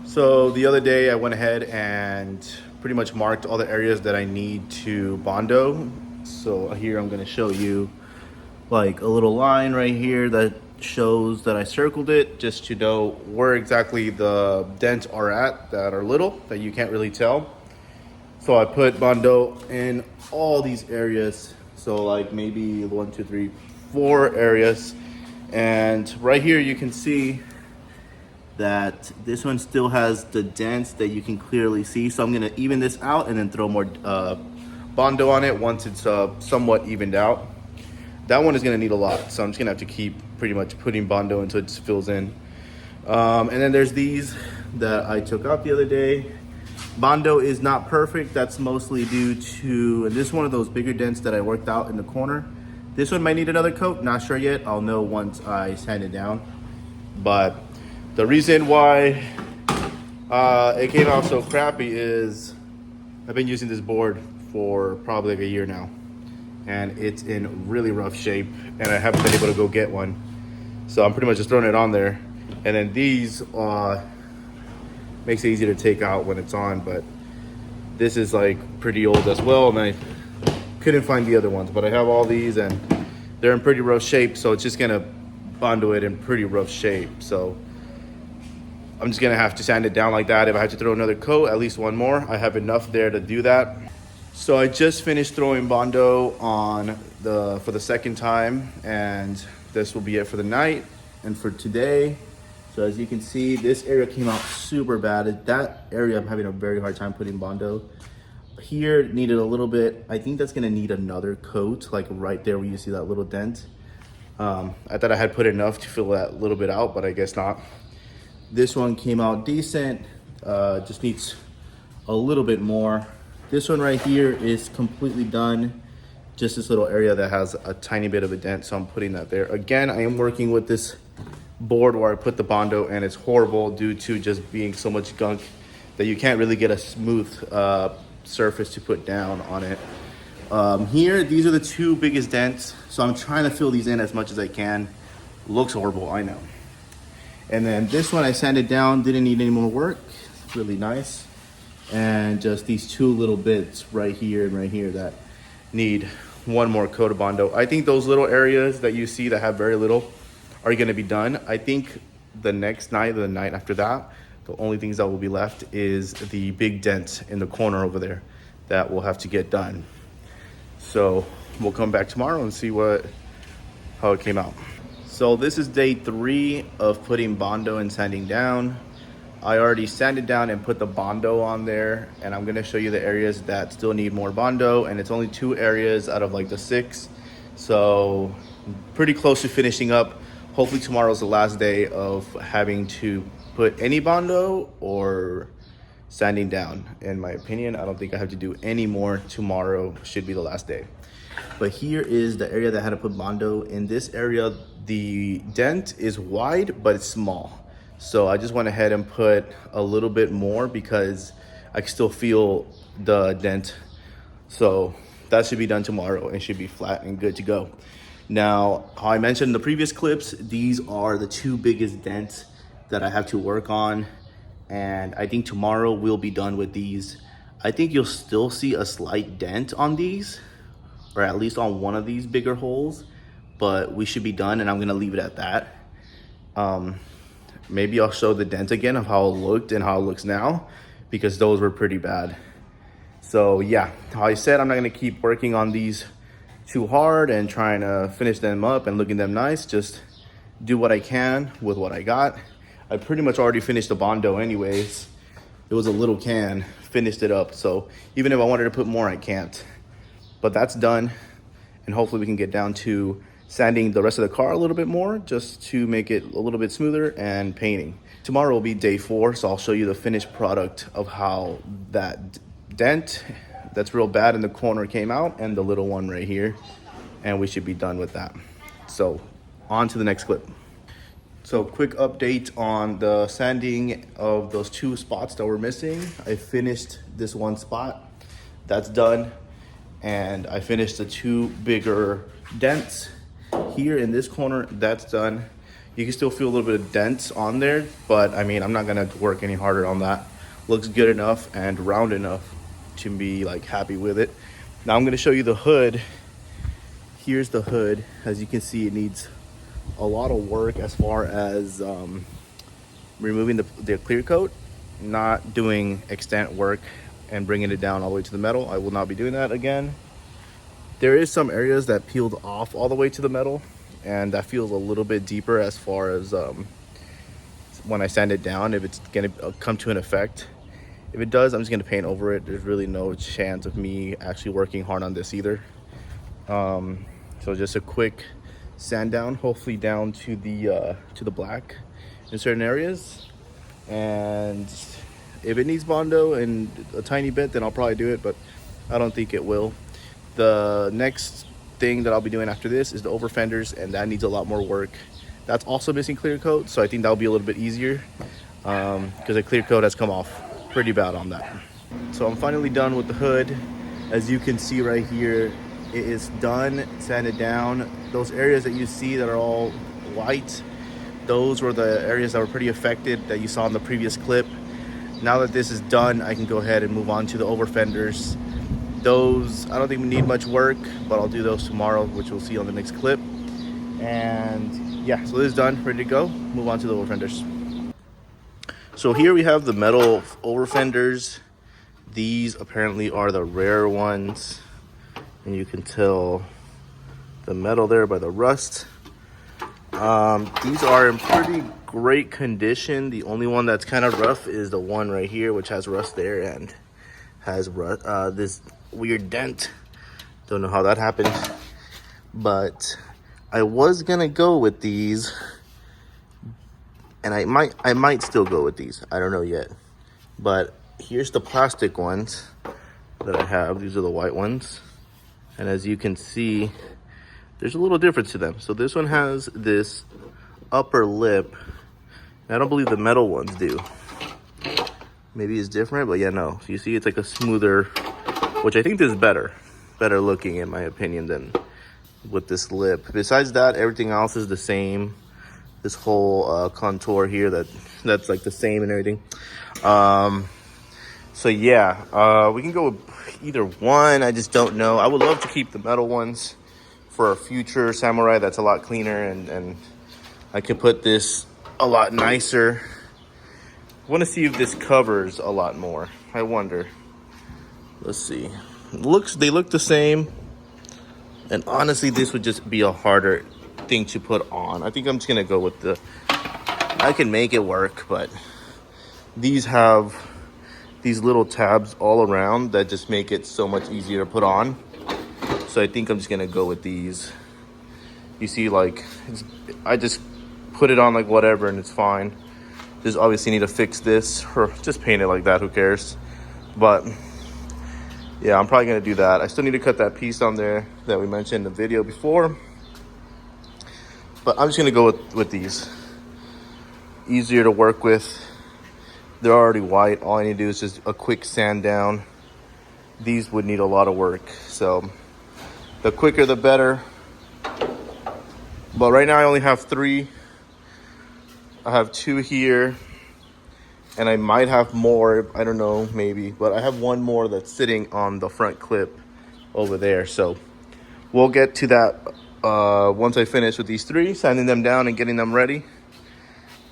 So the other day I went ahead and pretty much marked all the areas that I need to bondo. So here I'm gonna show you like a little line right here that shows that I circled it just to know where exactly the dents are at that are little, that you can't really tell. So I put bondo in all these areas. So like maybe 1, 2, 3, 4 areas. And right here you can see that this one still has the dents that you can clearly see. So I'm gonna even this out and then throw more bondo on it once it's somewhat evened out. That one is gonna need a lot, so I'm just gonna have to keep pretty much putting bondo until it just fills in. And then there's these that I took out the other day. Bondo is not perfect. That's mostly due to, and this is one of those bigger dents that I worked out in the corner. This one might need another coat, not sure yet. I'll know once I sand it down. But the reason why it came out so crappy is I've been using this board for probably like a year now. And it's in really rough shape and I haven't been able to go get one. So I'm pretty much just throwing it on there. And then these makes it easy to take out when it's on, but this is like pretty old as well and I couldn't find the other ones, but I have all these and they're in pretty rough shape, so it's just gonna bondo it in pretty rough shape. So I'm just gonna have to sand it down like that. If I have to throw another coat, at least one more, I have enough there to do that. So I just finished throwing bondo on for the second time, and this will be it for the night and for today. So as you can see, this area came out super bad. That area I'm having a very hard time putting bondo. Here needed a little bit. I think that's gonna need another coat, like right there where you see that little dent. I thought I had put enough to fill that little bit out, but I guess not. This one came out decent, just needs a little bit more. This one right here is completely done. Just this little area that has a tiny bit of a dent, so I'm putting that there. Again, I am working with this board where I put the bondo and it's horrible due to just being so much gunk that you can't really get a smooth surface to put down on it. Here, these are the two biggest dents, so I'm trying to fill these in as much as I can. Looks horrible, I know. And then this one I sanded down, didn't need any more work. It's really nice. And just these two little bits right here and right here that need one more coat of bondo. I think those little areas that you see that have very little are gonna be done. I think the next night or the night after that, the only things that will be left is the big dent in the corner over there that will have to get done. So we'll come back tomorrow and see how it came out. So this is day 3 of putting bondo and sanding down. I already sanded down and put the bondo on there, and I'm gonna show you the areas that still need more bondo, and it's only 2 areas out of like the 6. So pretty close to finishing up. Hopefully tomorrow's the last day of having to put any bondo or sanding down. In my opinion, I don't think I have to do any more. Tomorrow should be the last day. But here is the area that I had to put bondo. In this area, the dent is wide, but it's small. So I just went ahead and put a little bit more because I can still feel the dent. So that should be done tomorrow and should be flat and good to go. Now, how I mentioned in the previous clips, these are the 2 biggest dents that I have to work on. And I think tomorrow we'll be done with these. I think you'll still see a slight dent on these, or at least on one of these bigger holes, but we should be done and I'm gonna leave it at that. Maybe I'll show the dent again of how it looked and how it looks now, because those were pretty bad. So yeah, how I said, I'm not gonna keep working on these too hard and trying to finish them up and looking them nice. Just do what I can with what I got. I pretty much already finished the bondo anyways. It was a little can, finished it up. So even if I wanted to put more, I can't. But that's done. And hopefully we can get down to sanding the rest of the car a little bit more just to make it a little bit smoother, and painting. Tomorrow will be day 4, so I'll show you the finished product of how that dent that's real bad in the corner came out and the little one right here, and we should be done with that. So on to the next clip. So quick update on the sanding of those 2 spots that were missing. I finished this one spot, that's done, and I finished the 2 bigger dents here in this corner, that's done. You can still feel a little bit of dents on there, but I mean, I'm not gonna work any harder on that. Looks good enough and round enough to be like happy with it. Now I'm gonna show you the hood. Here's the hood. As you can see, it needs a lot of work as far as removing the clear coat, not doing extent work and bringing it down all the way to the metal. I will not be doing that again. There is some areas that peeled off all the way to the metal, and that feels a little bit deeper as far as when I sand it down, if it's gonna come to an effect. If it does, I'm just gonna paint over it. There's really no chance of me actually working hard on this either. So just a quick sand down, hopefully down to the black in certain areas. And if it needs bondo and a tiny bit, then I'll probably do it, but I don't think it will. The next thing that I'll be doing after this is the overfenders, and that needs a lot more work. That's also missing clear coat, so I think that'll be a little bit easier because the clear coat has come off pretty bad on that. So I'm finally done with the hood. As you can see right here, it is done, sanded down. Those areas that you see that are all white, those were the areas that were pretty affected that you saw in the previous clip. Now that this is done, I can go ahead and move on to the overfenders. Those, I don't think we need much work, but I'll do those tomorrow, which we'll see on the next clip. And yeah, so this is done, ready to go. Move on to the overfenders. So here we have the metal overfenders. These apparently are the rare ones, and you can tell the metal there by the rust. These are in pretty great condition. The only one that's kind of rough is the one right here, which has rust there and has this weird dent. Don't know how that happened, but I was gonna go with these, and I might still go with these. I don't know yet, but here's the plastic ones that I have. These are the white ones, and as you can see, there's a little difference to them. So this one has this upper lip. I don't believe the metal ones do. Maybe it's different, but yeah, no. So you see it's like a smoother, which I think this is better looking in my opinion than with this lip. Besides that, everything else is the same. This whole contour here, that's like the same and everything. So yeah, we can go with either one. I just don't know. I would love to keep the metal ones for a future Samurai that's a lot cleaner, and I could put this a lot nicer. I want to see if this covers a lot more. I wonder. Let's see. They look the same, and honestly this would just be a harder thing to put on. I think I'm just gonna go with I can make it work, but these have these little tabs all around that just make it so much easier to put on. So I think I'm just gonna go with these. You see, like, I just put it on like whatever and it's fine. Just obviously need to fix this, or just paint it like that, who cares. But yeah, I'm probably gonna do that. I still need to cut that piece on there that we mentioned in the video before. But I'm just gonna go with these. Easier to work with. They're already white. All I need to do is just a quick sand down. These would need a lot of work, so the quicker the better. But right now I only have 3. I have 2 here, and I might have more. I don't know, maybe. But I have 1 more that's sitting on the front clip over there. So we'll get to that once I finish with these 3, sanding them down and getting them ready.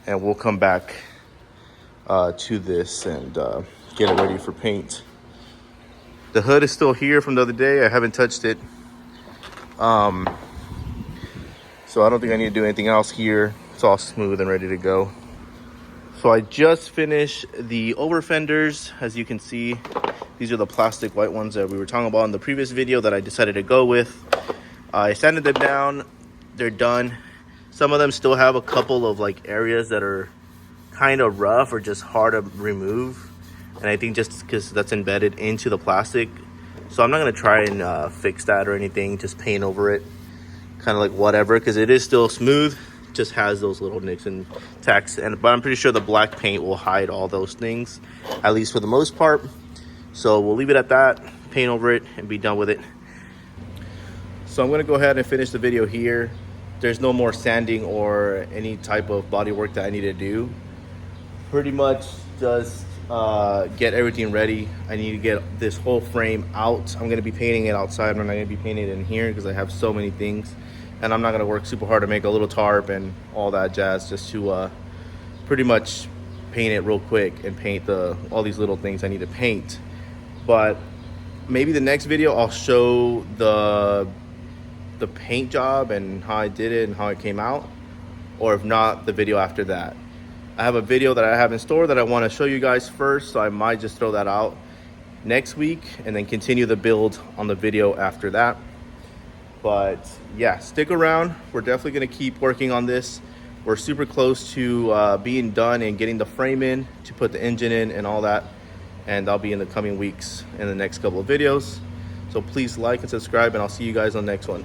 And we'll come back to this and get it ready for paint. The hood is still here from the other day. I haven't touched it. So I don't think I need to do anything else here. It's all smooth and ready to go. So I just finished the overfenders. As you can see, these are the plastic white ones that we were talking about in the previous video that I decided to go with. I sanded them down. They're done. Some of them still have a couple of like areas that are kind of rough or just hard to remove. And I think just because that's embedded into the plastic. So I'm not gonna try and fix that or anything, just paint over it. Kind of like whatever, because it is still smooth, just has those little nicks and tacks. But I'm pretty sure the black paint will hide all those things, at least for the most part. So we'll leave it at that, paint over it, and be done with it. So I'm gonna go ahead and finish the video here. there's no more sanding or any type of body work that I need to do. Pretty much just get everything ready. I need to get this whole frame out. I'm gonna be painting it outside. I'm not gonna be painting it in here because I have so many things, and I'm not gonna work super hard to make a little tarp and all that jazz, just to pretty much paint it real quick and paint all these little things I need to paint. But maybe the next video I'll show the paint job and how I did it and how it came out, or if not, the video after that. I have a video that I have in store that I want to show you guys first, so I might just throw that out next week and then continue the build on the video after that. But yeah, stick around. We're definitely going to keep working on this. We're super close to being done and getting the frame in to put the engine in and all that, and I'll be in the coming weeks in the next couple of videos. So please like and subscribe, and I'll see you guys on the next one.